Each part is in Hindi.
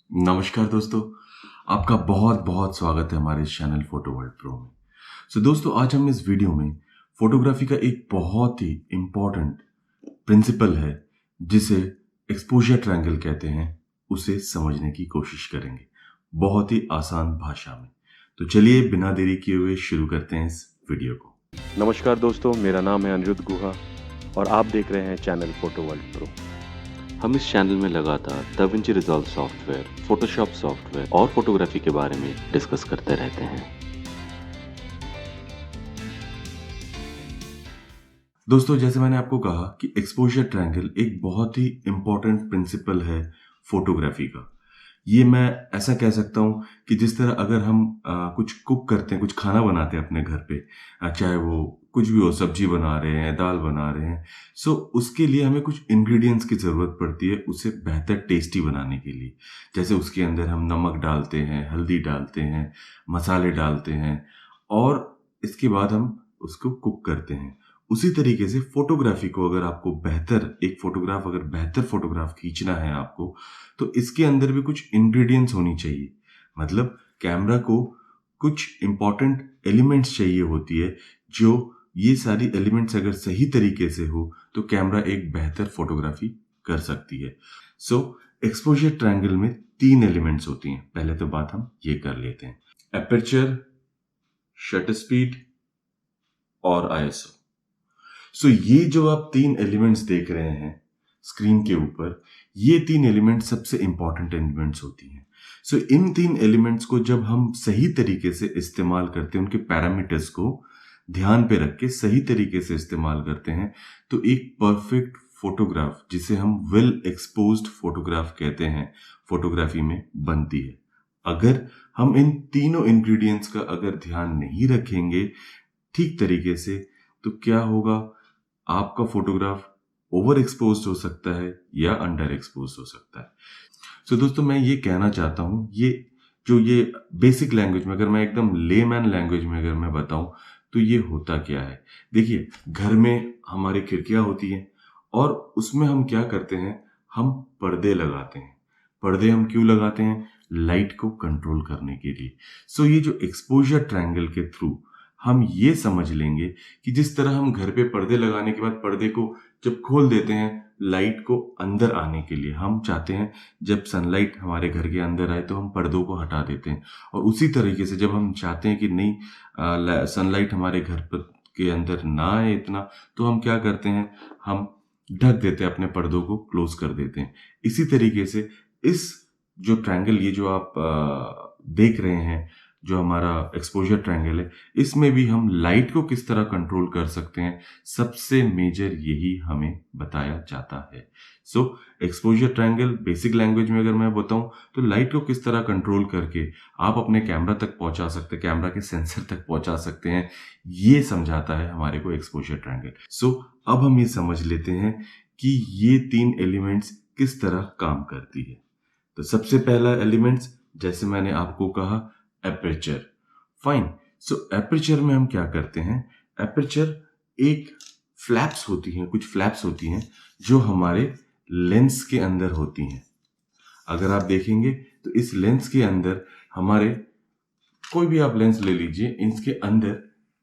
नमस्कार दोस्तों, आपका बहुत बहुत स्वागत है हमारे इस चैनल फोटो वर्ल्ड प्रो में। दोस्तों, आज हम इस वीडियो में फोटोग्राफी का एक बहुत ही इम्पोर्टेंट प्रिंसिपल है जिसे एक्सपोजर ट्रायंगल कहते हैं, उसे समझने की कोशिश करेंगे बहुत ही आसान भाषा में। तो चलिए बिना देरी किए हुए शुरू करते हैं इस वीडियो को। नमस्कार दोस्तों, मेरा नाम है अनिरुद्ध गुहा और आप देख रहे हैं चैनल फोटो वर्ल्ड प्रो। हम इस चैनल में लगातार DaVinci Resolve software, Photoshop software और फोटोग्राफी के बारे में डिस्कस करते रहते हैं। दोस्तों, जैसे मैंने आपको कहा कि एक्सपोजर ट्रायंगल एक बहुत ही इम्पोर्टेंट प्रिंसिपल है फोटोग्राफी का। ये मैं ऐसा कह सकता हूँ कि जिस तरह अगर हम कुछ कुक करते हैं, कुछ खाना बनाते हैं अपने घर पे, चाहे वो कुछ भी हो, सब्जी बना रहे हैं, दाल बना रहे हैं, सो उसके लिए हमें कुछ इंग्रेडिएंट्स की ज़रूरत पड़ती है उसे बेहतर टेस्टी बनाने के लिए। जैसे उसके अंदर हम नमक डालते हैं, हल्दी डालते हैं, मसाले डालते हैं और इसके बाद हम उसको कुक करते हैं। उसी तरीके से फोटोग्राफी को अगर आपको बेहतर फोटोग्राफ खींचना है आपको, तो इसके अंदर भी कुछ इंग्रेडिएंट्स होनी चाहिए। मतलब कैमरा को कुछ इंपॉर्टेंट एलिमेंट्स चाहिए होती है, जो ये सारी एलिमेंट्स अगर सही तरीके से हो तो कैमरा एक बेहतर फोटोग्राफी कर सकती है। एक्सपोजर ट्रायंगल में 3 एलिमेंट्स होती हैं। पहले तो बात हम ये कर लेते हैं, एपर्चर, शटर स्पीड और आईएसओ। ये जो आप 3 एलिमेंट्स देख रहे हैं स्क्रीन के ऊपर, ये 3 एलिमेंट्स सबसे इंपॉर्टेंट एलिमेंट्स होती हैं। इन 3 एलिमेंट्स को जब हम सही तरीके से इस्तेमाल करते हैं, उनके पैरामीटर्स को ध्यान पे रख के सही तरीके से इस्तेमाल करते हैं, तो एक परफेक्ट फोटोग्राफ, जिसे हम वेल एक्सपोज्ड फोटोग्राफ कहते हैं, फोटोग्राफी में बनती है। अगर हम इन तीनों इंग्रेडिएंट्स का अगर ध्यान नहीं रखेंगे ठीक तरीके से, तो क्या होगा, आपका फोटोग्राफ ओवर एक्सपोज हो सकता है या अंडर एक्सपोज हो सकता है। दोस्तों, मैं ये कहना चाहता हूँ, ये बेसिक लैंग्वेज में, अगर मैं एकदम लेमैन लैंग्वेज में अगर मैं बताऊँ, तो ये होता क्या है। देखिए, घर में हमारी खिड़कियाँ होती हैं और उसमें हम क्या करते हैं, हम पर्दे लगाते हैं। पर्दे हम क्यों लगाते हैं? लाइट को कंट्रोल करने के लिए। ये जो एक्सपोजर ट्रायंगल के थ्रू हम ये समझ लेंगे कि जिस तरह हम घर पे पर्दे लगाने के बाद पर्दे को जब खोल देते हैं लाइट को अंदर आने के लिए, हम चाहते हैं जब सनलाइट हमारे घर के अंदर आए तो हम पर्दों को हटा देते हैं। और उसी तरीके से जब हम चाहते हैं कि नहीं, सनलाइट हमारे घर पर के अंदर ना आए इतना, तो हम क्या करते हैं, हम ढक देते हैं, अपने पर्दों को क्लोज कर देते हैं। इसी तरीके से इस जो ट्रायंगल, ये जो आप देख रहे हैं, जो हमारा एक्सपोजर ट्रायंगल है, इसमें भी हम लाइट को किस तरह कंट्रोल कर सकते हैं, सबसे मेजर यही हमें बताया जाता है। एक्सपोजर ट्रायंगल बेसिक लैंग्वेज में अगर मैं बताऊं, तो लाइट को किस तरह कंट्रोल करके आप अपने कैमरा तक पहुंचा सकते हैं, कैमरा के सेंसर तक पहुंचा सकते हैं, ये समझाता है हमारे को एक्सपोजर ट्रायंगल। अब हम ये समझ लेते हैं कि ये 3 एलिमेंट्स किस तरह काम करती है। तो सबसे पहला एलिमेंट्स, जैसे मैंने आपको कहा, एपर्चर। फाइन। एपर्चर में हम क्या करते हैं, एपर्चर एक फ्लैप्स होती हैं, कुछ फ्लैप्स होती हैं जो हमारे लेंस के अंदर होती हैं। अगर आप देखेंगे तो इस लेंस के अंदर हमारे, कोई भी आप लेंस ले लीजिए, इसके अंदर,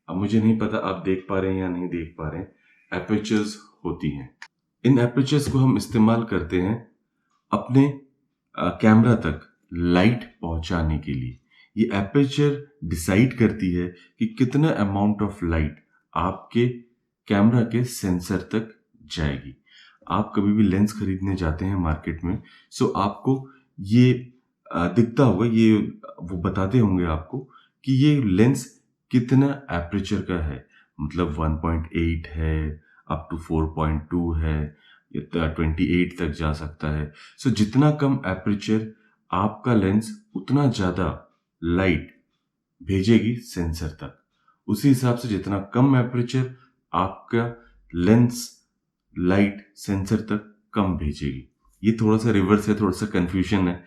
अब मुझे नहीं पता आप देख पा रहे हैं या नहीं देख पा रहे हैं, एपर्चर्स होती हैं। इन एपर्चर्स को हम इस्तेमाल करते हैं अपने कैमरा तक लाइट पहुंचाने के लिए। ये एपर्चर डिसाइड करती है कि कितना अमाउंट ऑफ लाइट आपके कैमरा के सेंसर तक जाएगी। आप कभी भी लेंस खरीदने जाते हैं मार्केट में, आपको ये दिखता होगा, ये वो बताते होंगे आपको कि ये लेंस कितना एपर्चर का है। मतलब 1.8 है, अप टू 4.2 है, 28 तक जा सकता है। जितना कम एपर्चर आपका लेंस, उतना ज़्यादा लाइट भेजेगी सेंसर तक। उसी हिसाब से जितना कम एपर्चर, आपका लेंस लाइट सेंसर तक कम भेजेगी। ये थोड़ा सा रिवर्स है, थोड़ा सा कंफ्यूजन है।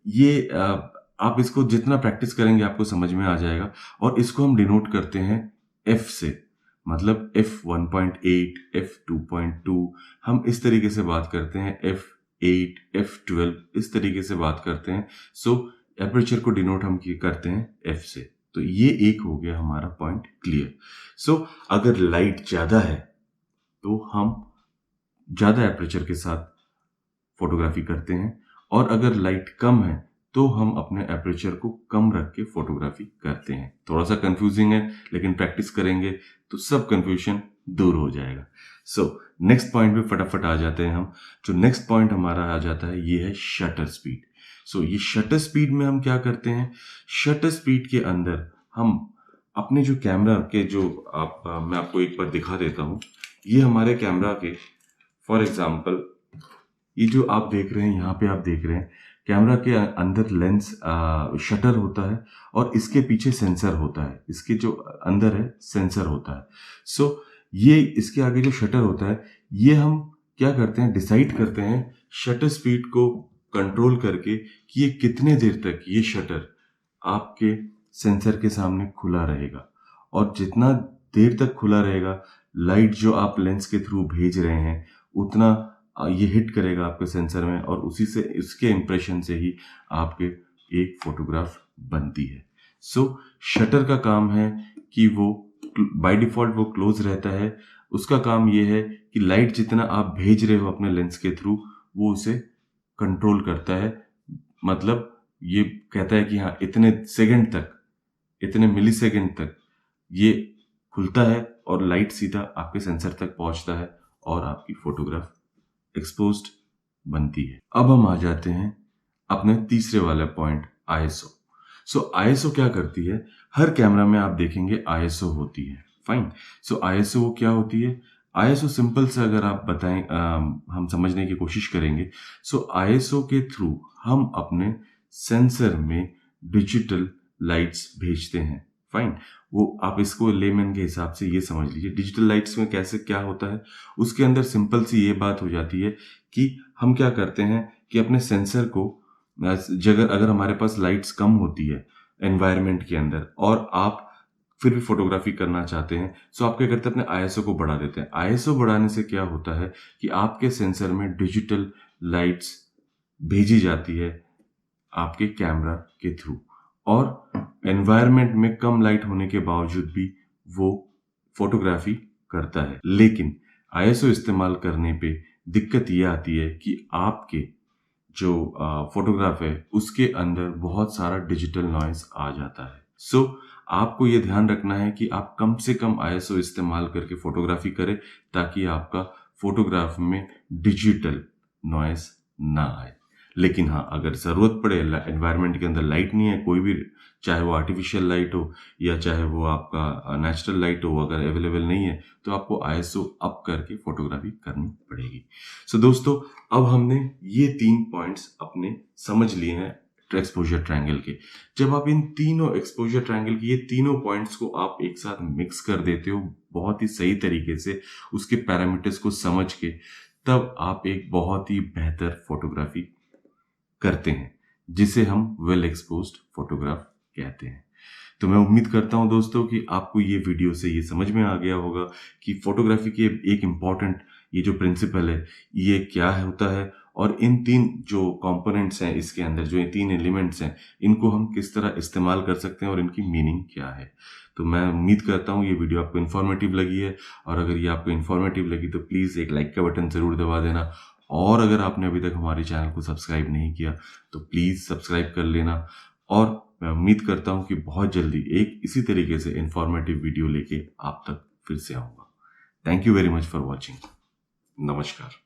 ये आप इसको जितना प्रैक्टिस करेंगे आपको समझ में आ जाएगा। और इसको हम डिनोट करते हैं F से, मतलब F 1.8, F 2.2, हम इस तरीके से बात करते हैं, F f8, f12 इस तरीके से बात करते हैं। सो एपर्चर को डिनोट हम करते हैं f से। तो ये एक हो गया हमारा पॉइंट क्लियर। सो अगर लाइट ज़्यादा है तो हम ज़्यादा एपर्चर के साथ फोटोग्राफी करते हैं, और अगर लाइट कम है तो हम अपने एपर्चर को कम रख के फोटोग्राफी करते हैं। थोड़ा सा कंफ्यूजिंग है, लेकिन प्रैक्टिस करेंगे तो सब कंफ्यूजन दूर हो जाएगा। सो नेक्स्ट पॉइंट पे फटाफट आ जाते हैं हम। जो नेक्स्ट पॉइंट हमारा आ जाता है ये है शटर स्पीड। सो ये शटर स्पीड में हम क्या करते हैं, शटर स्पीड के अंदर हम अपने जो कैमरा के जो मैं आपको एक बार दिखा देता हूँ। ये हमारे कैमरा के फॉर एग्जाम्पल ये जो आप देख रहे हैं, यहाँ पे आप देख रहे हैं कैमरा के अंदर लेंस शटर होता है और इसके पीछे सेंसर होता है। इसके जो अंदर है सेंसर होता है। सो ये इसके आगे जो शटर होता है, ये हम क्या करते हैं, डिसाइड करते हैं शटर स्पीड को कंट्रोल करके कि ये कितने देर तक ये शटर आपके सेंसर के सामने खुला रहेगा। और जितना देर तक खुला रहेगा, लाइट जो आप लेंस के थ्रू भेज रहे हैं उतना ये हिट करेगा आपके सेंसर में, और उसी से इसके इम्प्रेशन से ही आपके एक फोटोग्राफ बनती है। सो शटर का काम है कि वो बाय डिफॉल्ट वो क्लोज रहता है। उसका काम ये है कि लाइट जितना आप भेज रहे हो अपने लेंस के थ्रू वो उसे कंट्रोल करता है। मतलब ये कहता है कि हाँ इतने सेकंड तक, इतने मिली सेकंड तक ये खुलता है और लाइट सीधा आपके सेंसर तक पहुंचता है और आपकी फोटोग्राफ एक्सपोज्ड बनती है। अब हम आ जाते हैं अपने तीसरे वाले पॉइंट, ISO। सो ISO क्या करती है, हर कैमरा में आप देखेंगे ISO होती है। फाइन। सो ISO क्या होती है, ISO सिंपल से अगर आप बताएं हम समझने की कोशिश करेंगे। सो ISO के थ्रू हम अपने सेंसर में डिजिटल लाइट्स भेजते हैं। फाइन। वो आप इसको लेमैन के हिसाब से ये समझ लीजिए डिजिटल लाइट्स में कैसे क्या होता है। उसके अंदर सिंपल सी ये बात हो जाती है कि हम क्या करते हैं कि अपने सेंसर को अगर हमारे पास लाइट्स कम होती है एनवायरनमेंट के अंदर और आप फिर भी फोटोग्राफी करना चाहते हैं, सो आप क्या करते हैं अपने ISO को बढ़ा देते हैं। ISO बढ़ाने से क्या होता है कि आपके सेंसर में डिजिटल लाइट्स भेजी जाती है आपके कैमरा के थ्रू, और एनवायरनमेंट में कम लाइट होने के बावजूद भी वो फोटोग्राफी करता है। लेकिन ISO इस्तेमाल करने पे दिक्कत ये आती है कि आपके जो फोटोग्राफ है उसके अंदर बहुत सारा डिजिटल नॉइज आ जाता है। सो आपको ये ध्यान रखना है कि आप कम से कम ISO इस्तेमाल करके फोटोग्राफी करें ताकि आपका फोटोग्राफ में डिजिटल नॉइज ना आए। लेकिन हाँ, अगर ज़रूरत पड़े, एनवायरनमेंट के अंदर लाइट नहीं है कोई भी, चाहे वो आर्टिफिशियल लाइट हो या चाहे वो आपका नेचुरल लाइट हो, अगर अवेलेबल नहीं है तो आपको ISO अप करके फोटोग्राफी करनी पड़ेगी। सो दोस्तों, अब हमने ये 3 पॉइंट्स अपने समझ लिए हैं एक्सपोजर ट्रायंगल के। जब आप इन तीनों एक्सपोजर ट्रायंगल के ये तीनों पॉइंट्स को आप एक साथ मिक्स कर देते हो बहुत ही सही तरीके से, उसके पैरामीटर्स को समझ के, तब आप एक बहुत ही बेहतर फोटोग्राफी करते हैं जिसे हम वेल एक्सपोज्ड फोटोग्राफ कहते हैं। तो मैं उम्मीद करता हूं दोस्तों कि आपको ये वीडियो से ये समझ में आ गया होगा कि फोटोग्राफी के एक इम्पॉर्टेंट ये जो प्रिंसिपल है ये क्या होता है, और इन 3 जो कंपोनेंट्स हैं इसके अंदर, जो ये 3 एलिमेंट्स हैं, इनको हम किस तरह इस्तेमाल कर सकते हैं और इनकी मीनिंग क्या है। तो मैं उम्मीद करता हूँ ये वीडियो आपको इन्फॉर्मेटिव लगी है, और अगर ये आपको इन्फॉर्मेटिव लगी तो प्लीज़ एक लाइक का बटन ज़रूर दबा देना, और अगर आपने अभी तक हमारे चैनल को सब्सक्राइब नहीं किया तो प्लीज़ सब्सक्राइब कर लेना। और मैं उम्मीद करता हूँ कि बहुत जल्दी एक इसी तरीके से इन्फॉर्मेटिव वीडियो लेके आप तक फिर से आऊँगा। Thank you very much for watching. नमस्कार।